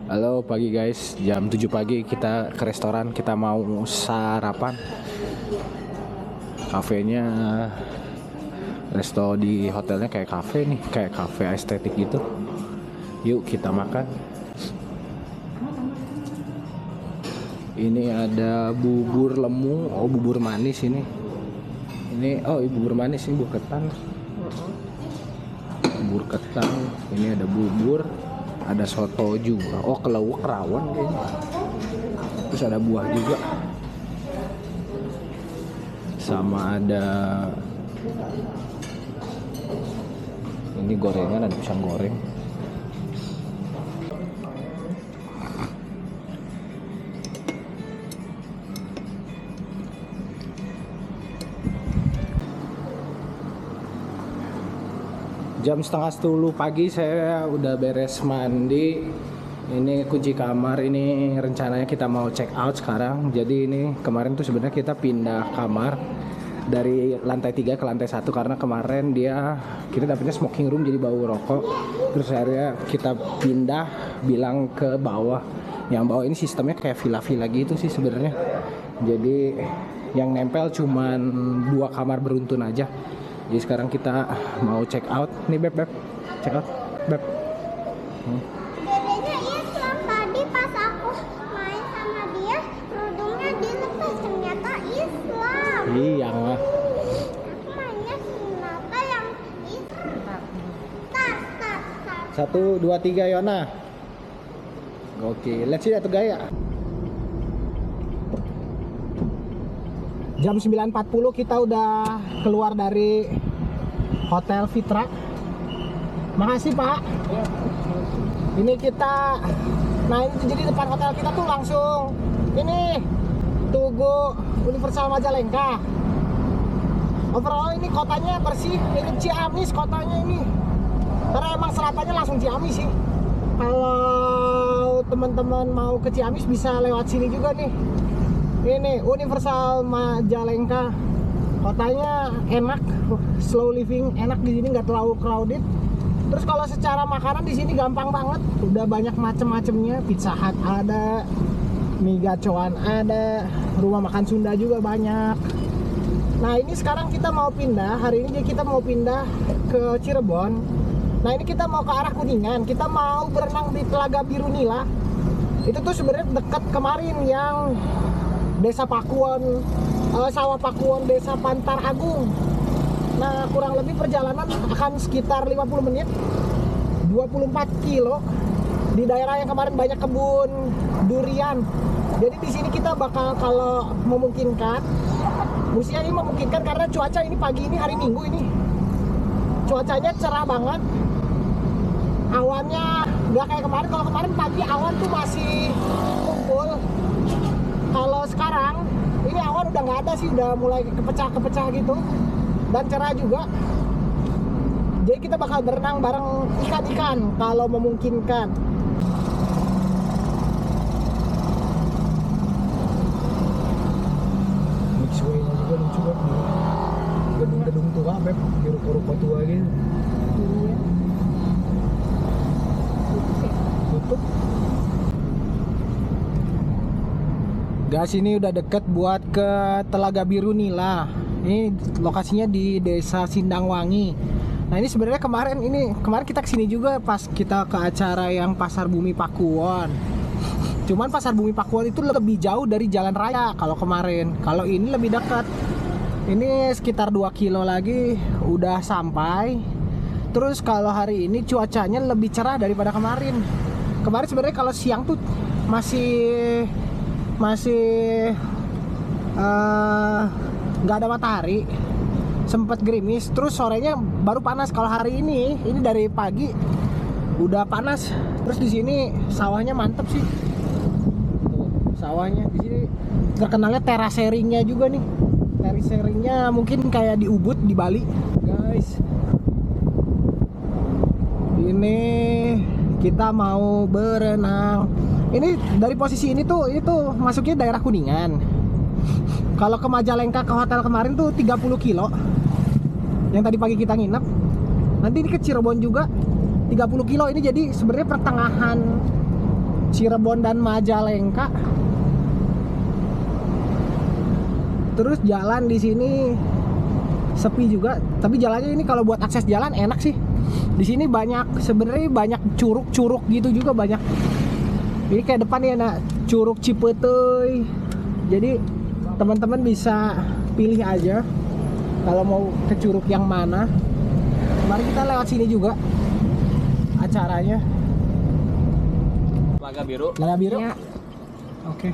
Halo pagi guys, jam 7 pagi kita ke restoran, kita mau sarapan. Kafenya, resto di hotelnya kayak kafe nih, kayak kafe estetik gitu. Yuk kita makan. Ini ada bubur lemu, oh bubur manis ini. Bubur manis ini bubur ketan. Bubur ketan, ini ada bubur, ada soto juga. Oh, kelawuk rawon kayaknya. Terus ada buah juga. Sama ada ini gorengan, ada pisang goreng. Jam setengah 10 pagi saya udah beres mandi. Ini kunci kamar, ini rencananya kita mau check out sekarang. Jadi ini kemarin tuh sebenarnya kita pindah kamar dari lantai 3 ke lantai 1 karena kemarin kita dapetnya smoking room jadi bau rokok. Terus akhirnya kita pindah bilang ke bawah. Yang bawah ini sistemnya kayak villa-villa gitu sih sebenarnya. Jadi yang nempel cuman 2 kamar beruntun aja. Jadi sekarang kita mau check out. Nih Beb, check out Beb. Dedenya Islam, tadi pas aku main sama dia kerudungnya dilepas, ternyata Islam. Iya. Aku mainnya ternyata yang Islam. Tar. 1, 2, 3 Yona. Oke, let's see atuh gaya. Jam 9.40 kita udah keluar dari Hotel Fitra. Makasih Pak. Ini kita, nah ini jadi depan hotel kita tuh langsung ini Tugu Universal Majalengka. Overall ini kotanya bersih, mirip Ciamis kotanya ini. Karena emang selatannya langsung Ciamis sih. Kalau teman-teman mau ke Ciamis bisa lewat sini juga nih. Ini Universal Majalengka, kotanya enak, slow living, enak di sini, nggak terlalu crowded. Terus kalau secara makanan di sini gampang banget, udah banyak macem-macemnya. Pizza Hut ada, mie gacoan ada, rumah makan Sunda juga banyak. Nah ini sekarang kita mau pindah, hari ini kita mau pindah ke Cirebon. Nah ini kita mau ke arah Kuningan, kita mau berenang di Telaga Biru Nila. Itu tuh sebenarnya dekat kemarin yang Desa Pakuwon, Sawah Pakuwon, Desa Pantar Agung. Nah kurang lebih perjalanan akan sekitar 50 menit, 24 kilo di daerah yang kemarin banyak kebun durian. Jadi di sini kita bakal, kalau memungkinkan, musia ini memungkinkan karena cuaca ini pagi ini hari Minggu ini cuacanya cerah banget, awannya nggak kayak kemarin. Kalau kemarin pagi awan tuh masih kumpul. Kalau sekarang ini awan udah nggak ada sih, udah mulai kepecah gitu dan cerah juga. Jadi kita bakal berenang bareng ikan-ikan kalau memungkinkan. Mixway-nya juga lucu banget. Gedung-gedung tua, Beb, ruko-ruko tua gitu. Iya. Tutup. Gas ini udah deket buat ke Telaga Biru Nila. Ini lokasinya di Desa Sindangwangi. Nah ini sebenarnya kemarin kita kesini juga pas kita ke acara yang Pasar Bumi Pakuwon. Cuman Pasar Bumi Pakuwon itu lebih jauh dari jalan raya kalau kemarin. Kalau ini lebih dekat. Ini sekitar 2 kilo lagi udah sampai. Terus kalau hari ini cuacanya lebih cerah daripada kemarin. Kemarin sebenarnya kalau siang tuh masih nggak ada matahari, sempet gerimis, terus sorenya baru panas. Kalau hari ini dari pagi udah panas. Terus di sini sawahnya mantep sih. Tuh, sawahnya di sini terkenalnya terasseringnya juga nih. Terasseringnya mungkin kayak di Ubud di Bali, guys. Ini kita mau berenang. Ini dari posisi ini tuh masuknya daerah Kuningan. Kalau ke Majalengka ke hotel kemarin tuh 30 kilo yang tadi pagi kita nginep. Nanti ini ke Cirebon juga 30 kilo. Ini jadi sebenarnya pertengahan Cirebon dan Majalengka. Terus jalan di sini sepi juga, tapi jalannya ini kalau buat akses jalan enak sih. Di sini banyak, sebenarnya banyak curug-curug gitu juga banyak. Ini kayak depan ya, nah, Curug Cipeteuy. Jadi teman-teman bisa pilih aja kalau mau ke curug yang mana. Mari kita lewat sini juga acaranya. Telaga Biru. Telaga Biru? Ya. Oke.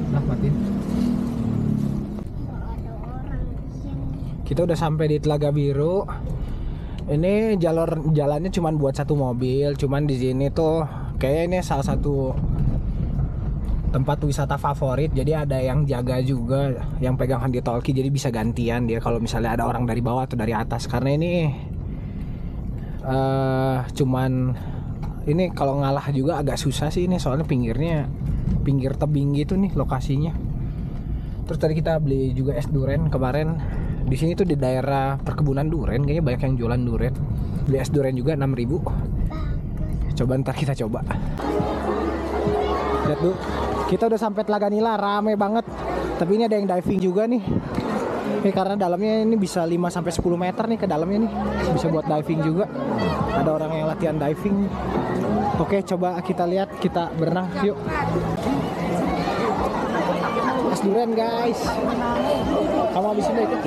Nah, matiin. Ada orang di sini. Kita udah sampai di Telaga Biru. Ini jalannya cuma buat satu mobil, cuman di sini tuh kayaknya ini salah satu tempat wisata favorit. Jadi ada yang jaga juga, yang pegang handi talkie, jadi bisa gantian dia kalau misalnya ada orang dari bawah atau dari atas. Karena ini cuman ini kalau ngalah juga agak susah sih ini, soalnya pinggir tebing gitu nih lokasinya. Terus tadi kita beli juga es duren kemarin. Di sini tuh di daerah perkebunan duren, kayaknya banyak yang jualan duren. Beli es duren juga 6.000. Coba ntar kita coba. Lihat tuh, kita udah sampai Telaga Nila, rame banget. Tapi ini ada yang diving juga nih. Ini karena dalamnya ini bisa 5-10 meter nih ke dalamnya nih. Bisa buat diving juga. Ada orang yang latihan diving. Oke, coba kita lihat, kita berenang yuk. Es durian guys. Kamu habis ini ikut.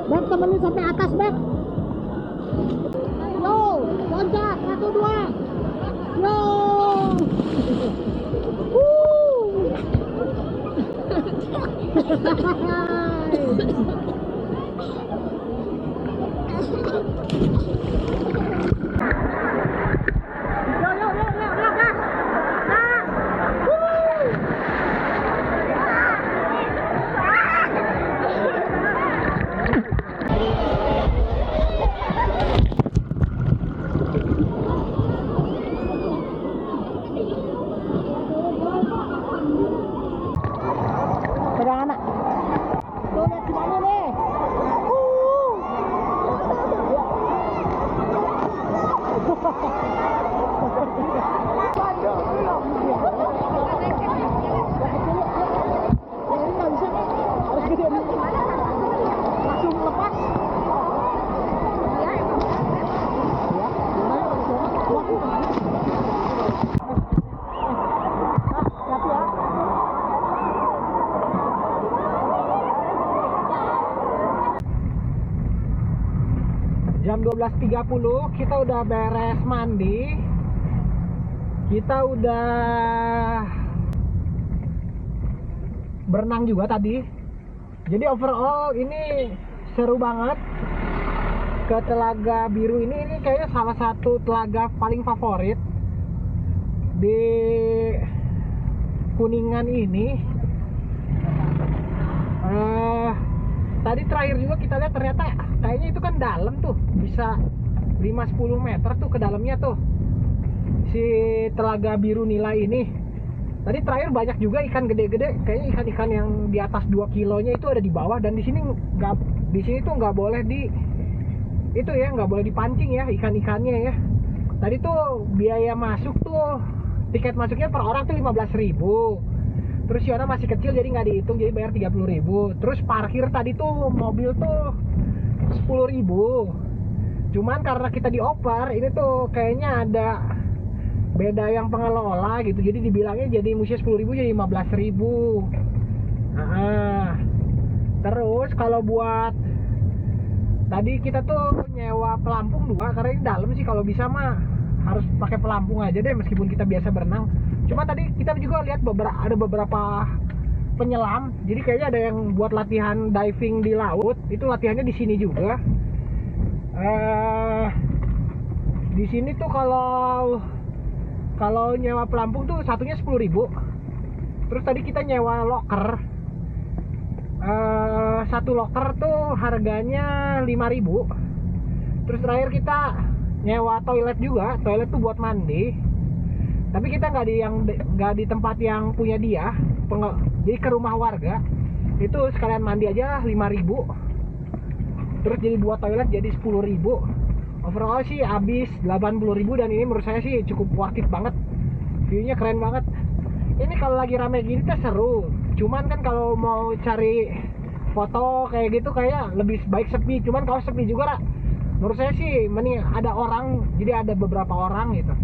Bek, temenin sampai atas, Bek. Yo, loncat, 1, 2. Yo. Pegang anak. Tuh, lihat gimana nih. Langsung lepas. Jam 12.30 kita udah beres mandi. Kita udah berenang juga tadi. Jadi overall ini seru banget. Ke Telaga Biru ini kayaknya salah satu telaga paling favorit di Kuningan ini. Tadi terakhir juga kita lihat ternyata kayaknya itu kan dalam tuh, bisa 5-10 meter tuh ke dalamnya tuh si Telaga Biru Nila ini. Tadi terakhir banyak juga ikan gede-gede, kayaknya ikan-ikan yang di atas 2 kilonya itu ada di bawah. Dan di sini tuh nggak boleh nggak boleh dipancing ya ikan-ikannya ya. Tadi tuh biaya masuk tuh, tiket masuknya per orang tuh 15.000. Terus Yona masih kecil jadi nggak dihitung, jadi bayar 30.000. Terus parkir tadi tuh mobil tuh 10.000. Cuman karena kita dioper, ini tuh kayaknya ada beda yang pengelola gitu, jadi dibilangnya jadi mesti 10.000 jadi 15.000. Terus kalau buat tadi kita tuh nyewa pelampung 2, karena ini dalam sih, kalau bisa mah harus pakai pelampung aja deh meskipun kita biasa berenang. Cuma tadi kita juga lihat ada beberapa penyelam, jadi kayaknya ada yang buat latihan diving di laut, itu latihannya di sini juga. Di sini tuh kalau nyewa pelampung tuh satunya 10.000. Terus tadi kita nyewa locker, satu locker tuh harganya 5.000. Terus terakhir kita nyewa toilet juga, toilet tuh buat mandi. Tapi kita nggak di tempat yang punya dia, jadi ke rumah warga. Itu sekalian mandi aja 5.000. Terus jadi buat toilet jadi 10.000. Overall sih habis 80.000, dan ini menurut saya sih cukup worth it banget. View-nya keren banget. Ini kalau lagi rame gini tuh seru. Cuman kan kalau mau cari foto kayak gitu kayak lebih baik sepi. Cuman kalau sepi juga menurut saya sih mending ada orang, jadi ada beberapa orang gitu.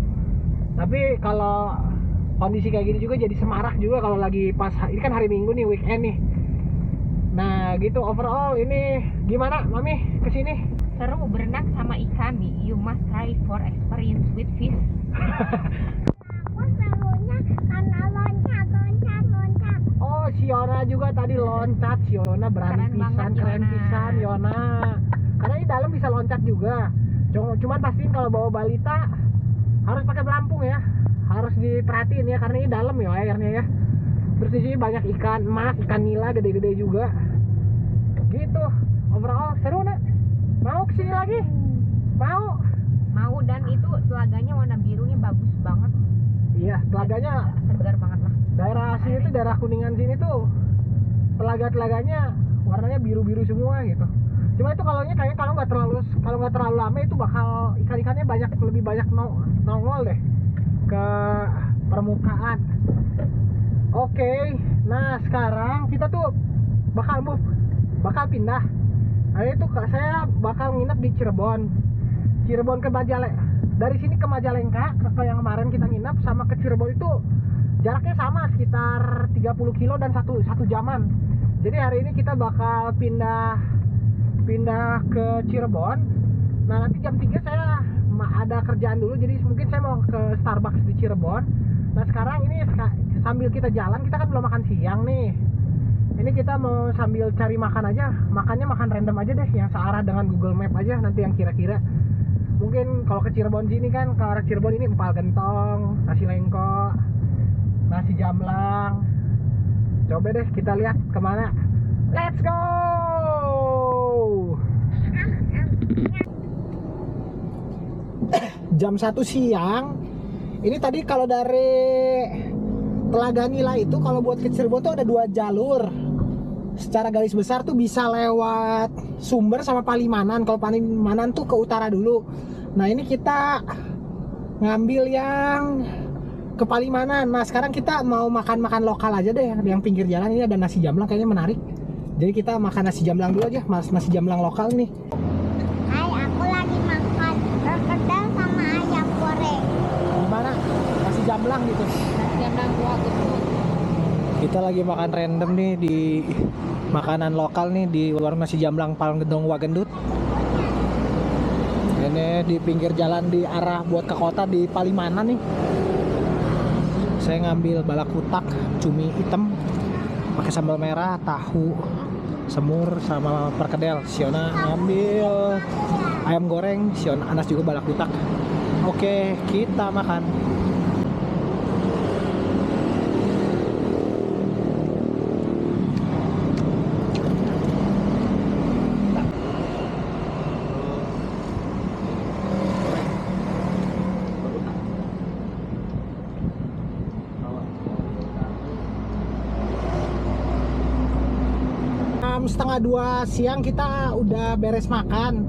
Tapi kalau kondisi kayak gini juga jadi semarak juga kalau lagi pas ini kan hari Minggu nih, weekend nih. Nah gitu, overall ini gimana Mami kesini? Seru berenang sama ikan nih. You must try for experience with fish. Aku serunya karena loncat. Oh, Siona juga tadi loncat. Siona berani Keren pisan, banget, keren Yona. pisan Yona. Karena di dalam bisa loncat juga. Cuman pastiin kalau bawa balita harus pakai pelampung ya. Harus diperhatiin ya, karena ini dalam ya airnya ya. Terus di sini banyak ikan emas, ikan nila gede-gede juga. Gitu. Overall seru nak. Mau kesini lagi? Mau? Mau, dan itu telaganya warna birunya bagus banget. Iya, telaganya Segar banget lah. daerah sini tuh, daerah Kuningan sini tuh telaga-telaganya warnanya biru-biru semua gitu. Cuma itu kayaknya kalau nggak terlalu lama itu bakal ikan-ikannya lebih banyak nongol deh ke permukaan. Oke, nah sekarang kita tuh bakal pindah. Nah itu saya bakal nginep di Cirebon ke Majalengka. Dari sini ke Majalengka, ke yang kemarin kita nginep, sama ke Cirebon itu jaraknya sama, sekitar 30 kilo dan satu jaman. Jadi hari ini kita bakal pindah ke Cirebon. Nah nanti jam 3 saya ada kerjaan dulu, jadi mungkin saya mau ke Starbucks di Cirebon. Nah sekarang ini sambil kita jalan, kita kan belum makan siang nih. Ini kita mau sambil cari makan aja, makan random aja deh, yang searah dengan Google Map aja, nanti yang kira-kira. Mungkin kalau ke Cirebon sini kan, ke arah Cirebon ini empal gentong, nasi lengko, nasi jamblang. Coba deh kita lihat kemana. Let's go! Jam 1 siang. Ini tadi kalau dari Telaga Nila itu kalau buat ke Cirebon tuh ada 2 jalur. Secara garis besar tuh bisa lewat Sumber sama Palimanan. Kalau Palimanan tuh ke utara dulu. Nah ini kita ngambil yang ke Palimanan. Nah sekarang kita mau makan lokal aja deh, yang pinggir jalan. Ini ada nasi jamblang, kayaknya menarik. Jadi kita makan nasi jamblang dulu aja, nasi jamblang lokal nih. Hai, aku lagi makan perkedel sama ayam goreng. Gimana? Nasi jamblang gitu. Jamblang gua gendut. Kita lagi makan random nih di makanan lokal nih di warung nasi jamblang Palgendong Wagendut. Ini di pinggir jalan di arah buat ke kota di Palimanan nih. Saya ngambil balak kutak, cumi hitam, pakai sambal merah, tahu, semur sama perkedel. Siona ngambil ayam goreng, Siona Anas juga balak kutak. Oke, kita makan. Setengah 2 siang kita udah beres makan.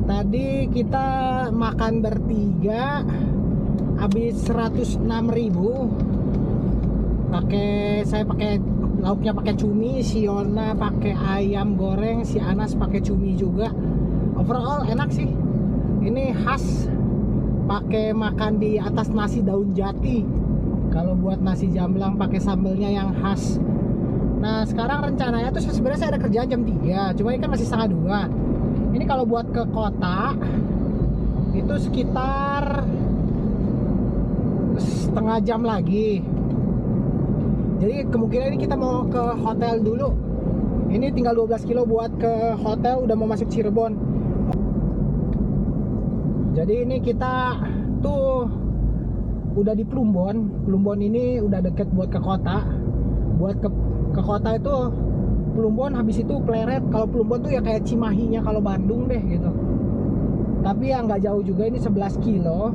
Tadi kita makan bertiga habis 106.000. Saya pakai lauknya pakai cumi, si Yona pakai ayam goreng, si Anas pakai cumi juga. overall enak sih. Ini khas, pakai makan di atas nasi daun jati. Kalau buat nasi jamblang pakai sambelnya yang khas. Nah sekarang rencananya tuh sebenarnya saya ada kerjaan jam 3, cuma ini kan masih setengah 2. Ini kalau buat ke kota itu sekitar setengah jam lagi. Jadi kemungkinan ini kita mau ke hotel dulu. Ini tinggal 12 kilo buat ke hotel, udah mau masuk Cirebon. Jadi ini kita tuh udah di Plumbon. Plumbon ini udah deket buat ke kota. Buat ke kota itu Plumbon, habis itu Pleret. Kalau Plumbon tuh ya kayak Cimahinya kalau Bandung deh gitu. Tapi yang nggak jauh juga, ini 11 kilo.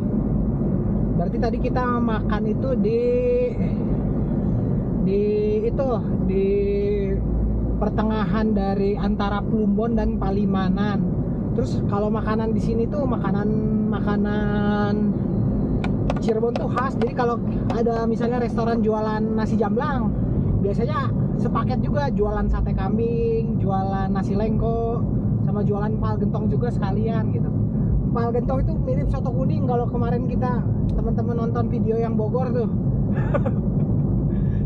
Berarti tadi kita makan itu di pertengahan dari antara Plumbon dan Palimanan. Terus kalau makanan di sini tuh makanan Cirebon tuh khas. Jadi kalau ada misalnya restoran jualan nasi jamblang, biasanya sepaket juga, jualan sate kambing, jualan nasi lengko, sama jualan empal gentong juga sekalian gitu. Empal gentong itu mirip soto kuning kalau kemarin kita teman-teman nonton video yang Bogor tuh.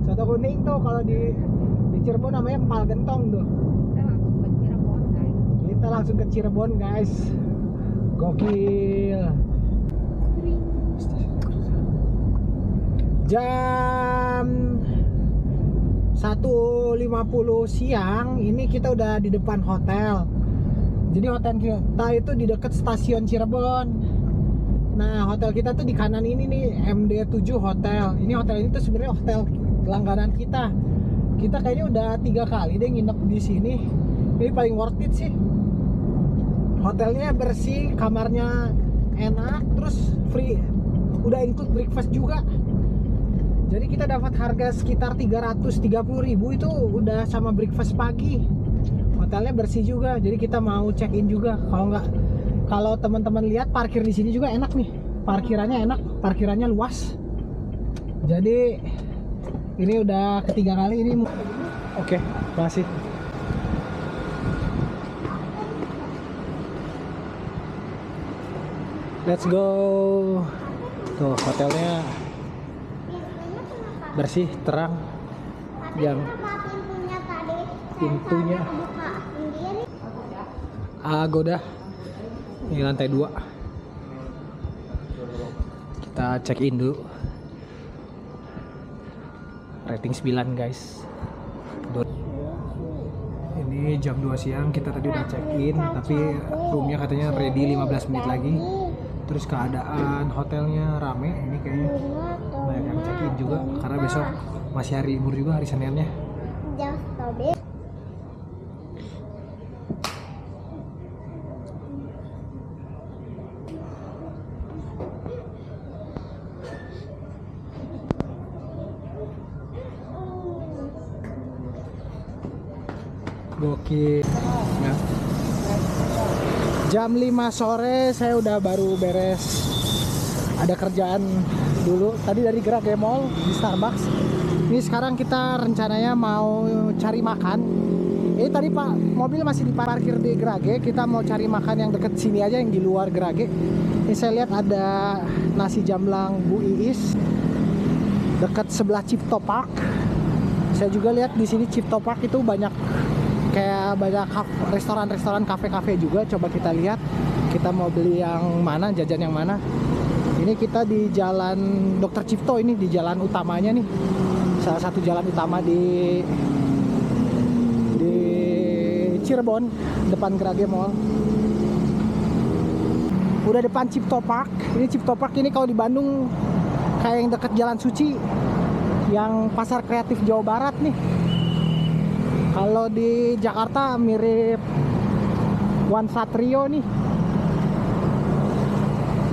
Soto kuning tuh kalau di Cirebon namanya empal gentong tuh. Kita langsung ke Cirebon guys. Gokil. Jam 1.50 siang ini kita udah di depan hotel. Jadi hotel kita itu di dekat stasiun Cirebon. Nah hotel kita tuh di kanan ini nih, MD7 Hotel. Ini hotel ini tuh sebenarnya hotel langganan kita. Kita kayaknya udah 3 kali deh nginep di sini. Ini paling worth it sih. Hotelnya bersih, kamarnya enak, terus free, udah include breakfast juga. Jadi kita dapat harga sekitar 330.000 itu udah sama breakfast pagi. Hotelnya bersih juga, jadi kita mau check in juga. Kalau teman-teman lihat parkir di sini juga enak nih. Parkirannya enak, parkirannya luas. Jadi ini udah ketiga kali ini. Oke, makasih. Let's go. Tuh hotelnya bersih, terang. Yang pintunya Agoda. Ini lantai 2. Kita check in dulu. Rating 9 guys. Ini jam 2 siang, kita tadi udah check in, tapi roomnya katanya ready 15 menit lagi. Terus keadaan hotelnya rame, ini kayaknya banyak yang check in juga karena besok masih hari libur juga, hari Seninnya. Gokil ya. Jam 5 sore saya udah baru beres, ada kerjaan dulu tadi dari Grage Mall di Starbucks. Ini sekarang kita rencananya mau cari makan. Ini tadi Pak, mobil masih diparkir di Grage, kita mau cari makan yang deket sini aja, yang di luar Grage. Ini saya lihat ada nasi jamblang Bu Iis dekat sebelah Cipto Park. Saya juga lihat di sini Cipto Park itu banyak restoran-restoran, kafe-kafe juga. Coba kita lihat, kita mau beli yang mana, jajan yang mana. Ini kita di Jalan Dr. Cipto, ini di jalan utamanya nih, salah satu jalan utama di Cirebon, depan Grage Mall. Udah depan Cipto Park. Ini Cipto Park ini kalau di Bandung kayak yang deket Jalan Suci, yang Pasar Kreatif Jawa Barat nih. Kalau di Jakarta mirip One Satrio nih.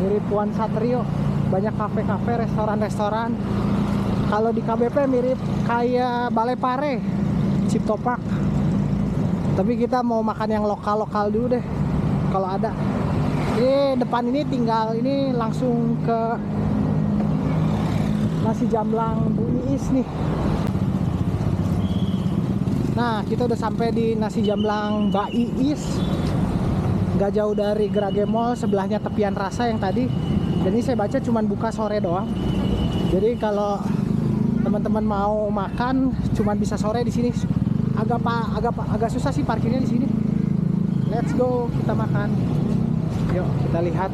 Mirip One Satrio, banyak kafe-kafe, restoran-restoran. Kalau di KBP mirip kayak Balai Pare, Cipto Park. Tapi kita mau makan yang lokal-lokal dulu deh, kalau ada. Ini depan ini tinggal ini langsung ke nasi jamblang Bu Iis nih. Nah, kita udah sampai di nasi jamblang Mbak Iis. nggak jauh dari Grage Mall, sebelahnya Tepian Rasa yang tadi. Dan ini saya baca cuman buka sore doang. Jadi kalau teman-teman mau makan cuman bisa sore di sini. Agak susah sih parkirnya di sini. Let's go, kita makan. Yuk, kita lihat.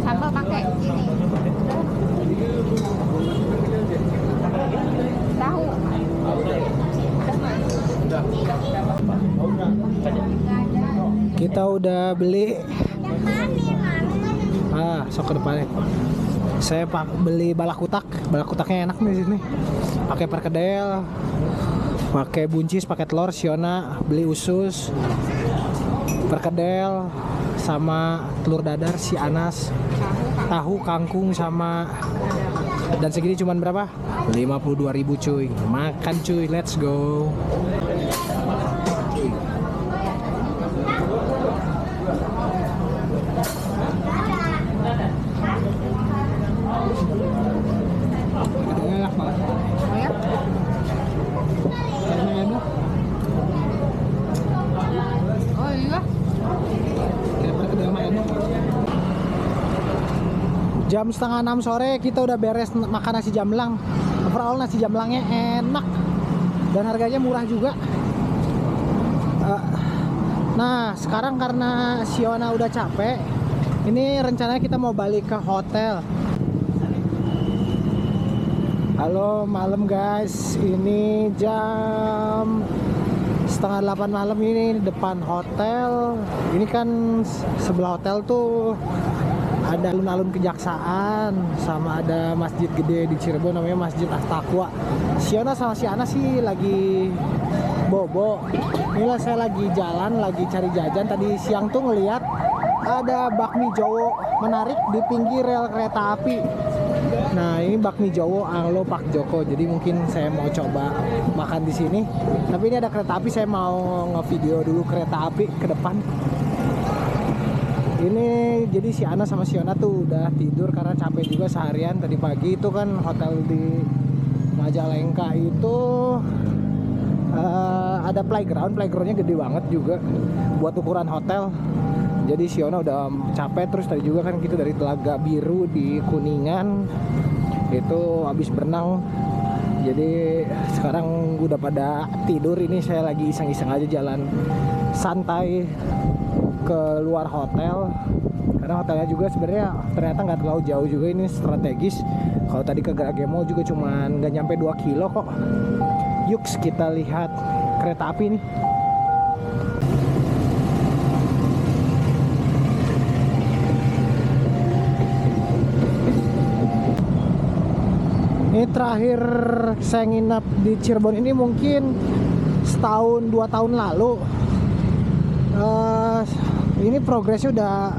Sambal pakai ini. Tahu. Kita udah beli. Sok ke depannya. Saya beli balakutaknya enak nih di sini. Pakai perkedel, pakai buncis, pakai telur. Siona beli usus, perkedel, sama telur dadar. Si Anas tahu, kangkung, sama dan segini cuman berapa? 52.000 cuy. Makan cuy, let's go. Enak banget. Ya. Oh iya. Jam setengah 6 sore kita udah beres makan nasi jamblang. Overall nasi jamblangnya enak dan harganya murah juga. Nah sekarang karena Siona udah capek, ini rencananya kita mau balik ke hotel. Halo malam guys, ini jam setengah 8 malam, ini depan hotel. Ini kan sebelah hotel tuh ada alun-alun Kejaksaan, sama ada masjid gede di Cirebon namanya Masjid At-Taqwa. Siona sama si Ana sih lagi bobo. Inilah saya lagi jalan, lagi cari jajan. Tadi siang tuh ngeliat ada bakmi Jowo menarik di pinggir rel kereta api. Nah ini bakmi Jowo Anglo Pak Joko. Jadi mungkin saya mau coba makan di sini. Tapi ini ada kereta api, saya mau ngevideo dulu kereta api ke depan. Ini jadi si Ana sama Siona tuh udah tidur karena capek juga seharian tadi pagi. Itu kan hotel di Majalengka itu ada playgroundnya gede banget juga buat ukuran hotel. Jadi Siona udah capek, terus tadi juga kan kita dari Telaga Biru di Kuningan itu habis berenang. Jadi sekarang udah pada tidur, ini saya lagi iseng-iseng aja jalan santai ke luar hotel karena hotelnya juga sebenarnya ternyata nggak terlalu jauh juga, ini strategis. Kalau tadi ke Grage Mall juga cuman nggak nyampe 2 kilo kok. Yuk kita lihat kereta api nih. Ini terakhir saya nginap di Cirebon ini mungkin setahun 2 tahun lalu. Ini progresnya udah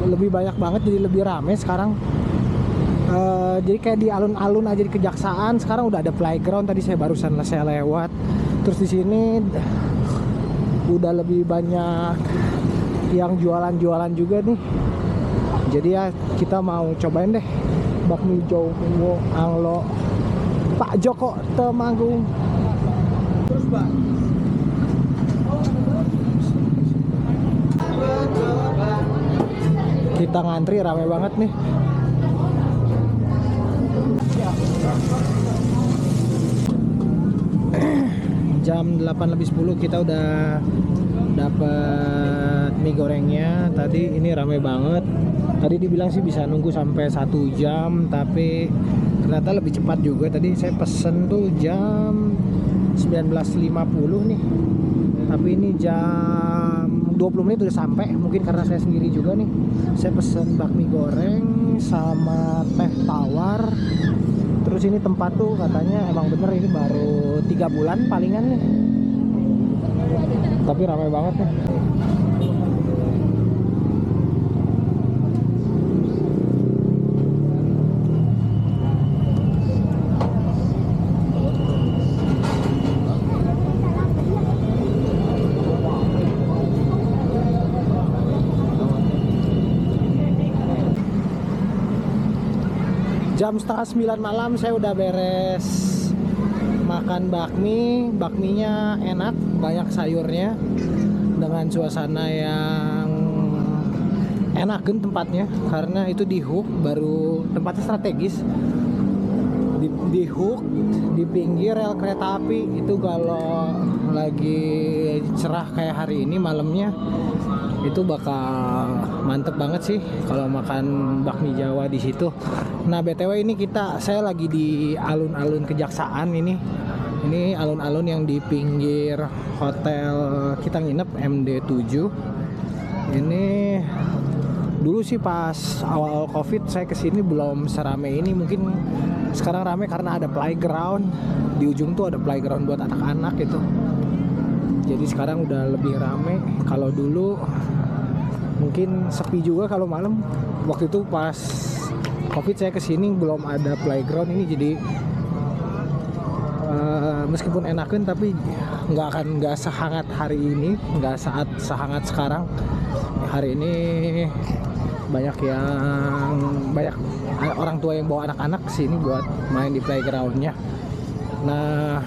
lebih banyak banget, jadi lebih rame sekarang. Jadi kayak di alun-alun aja di Kejaksaan sekarang udah ada playground. Tadi saya barusan lewat. Terus di sini udah lebih banyak yang jualan-jualan juga nih. Jadi ya kita mau cobain deh bakmi Jowo Anglo Pak Joko Temanggung. Terus Bang, kita ngantri rame banget nih. Jam 8:10 kita udah dapat mie gorengnya. Tadi ini rame banget. Tadi dibilang sih bisa nunggu sampai 1 jam, tapi ternyata lebih cepat juga. Tadi saya pesen tuh jam 19.50 nih, tapi ini jam 20 menit udah sampai. Mungkin karena saya sendiri juga nih. Saya pesen bakmi goreng sama teh tawar. Terus ini tempat tuh katanya emang bener ini baru 3 bulan palingan nih, tapi ramai banget nih. Jam setengah 9 malam saya udah beres makan bakminya enak, banyak sayurnya, dengan suasana yang enak kan tempatnya, karena itu di Hook, baru tempatnya strategis di Hook, di pinggir rel kereta api. Itu kalau lagi cerah kayak hari ini malamnya itu bakal mantep banget sih kalau makan bakmi Jawa di situ. Nah BTW ini saya lagi di alun-alun Kejaksaan ini alun-alun yang di pinggir hotel kita nginep MD7. Ini dulu sih pas awal Covid saya kesini belum serame ini, mungkin sekarang rame karena ada playground di ujung tuh, ada playground buat anak-anak gitu. Jadi sekarang udah lebih rame. Kalau dulu mungkin sepi juga kalau malam. Waktu itu pas Covid saya kesini belum ada playground ini, jadi meskipun enakan tapi nggak sehangat hari ini, nggak sehangat sekarang. Hari ini banyak orang tua yang bawa anak-anak sini buat main di playgroundnya. Nah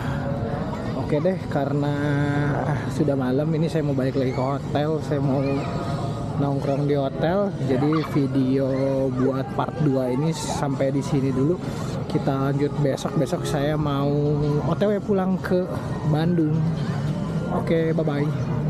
oke deh, karena sudah malam ini saya mau balik lagi ke hotel, saya mau nongkrong di hotel. Jadi video buat part 2 ini sampai di sini dulu. Kita lanjut besok saya mau OTW pulang ke Bandung. Oke, bye bye.